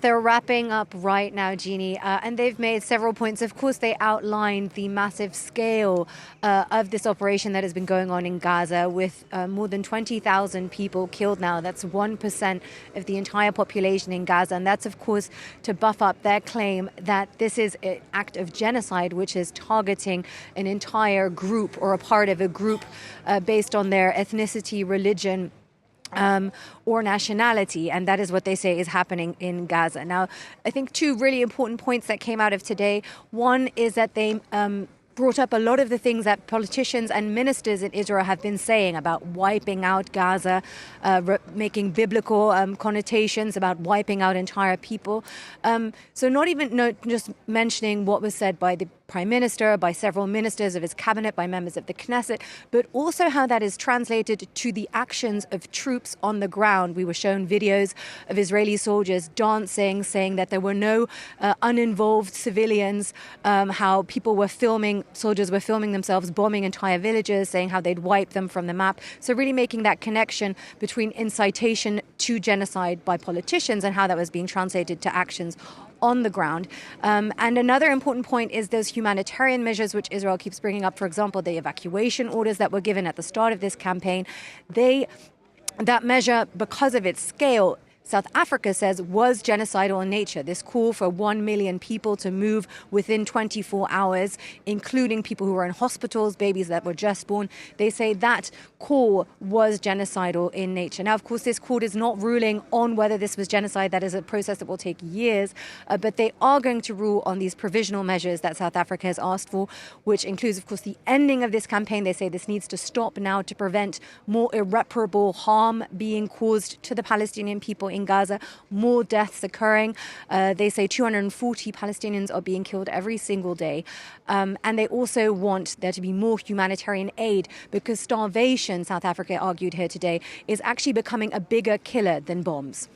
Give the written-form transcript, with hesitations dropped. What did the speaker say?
they're wrapping up right now, Jeannie, and they've made several points. Of course, they outlined the massive scale of this operation that has been going on in Gaza with more than 20,000 people killed now. That's 1% of the entire population in Gaza. And that's, of course, to buff up their claim that this is an act of genocide, which is targeting an entire group or a part of a group based on their ethnicity, religion, or nationality, and that is what they say is happening in Gaza. Now, I think two really important points that came out of today. One is that they brought up a lot of the things that politicians and ministers in Israel have been saying about wiping out Gaza, making biblical connotations about wiping out entire people. So not just mentioning what was said by the Prime Minister, by several ministers of his cabinet, by members of the Knesset, but also how that is translated to the actions of troops on the ground. We were shown videos of Israeli soldiers dancing, saying that there were no uninvolved civilians, how soldiers were filming themselves bombing entire villages, saying how they'd wipe them from the map. So really making that connection between incitation to genocide by politicians and how that was being translated to actions on the ground. And another important point is those humanitarian measures which Israel keeps bringing up. For example, the evacuation orders that were given at the start of this campaign. That measure, because of its scale, South Africa says was genocidal in nature. This call for 1 million people to move within 24 hours, including people who were in hospitals, babies that were just born. They say that call was genocidal in nature. Now, of course, this court is not ruling on whether this was genocide. That is a process that will take years. But they are going to rule on these provisional measures that South Africa has asked for, which includes, of course, the ending of this campaign. They say this needs to stop now to prevent more irreparable harm being caused to the Palestinian people in Gaza, more deaths occurring. They say 240 Palestinians are being killed every single day. And they also want there to be more humanitarian aid because starvation, South Africa argued here today, is actually becoming a bigger killer than bombs.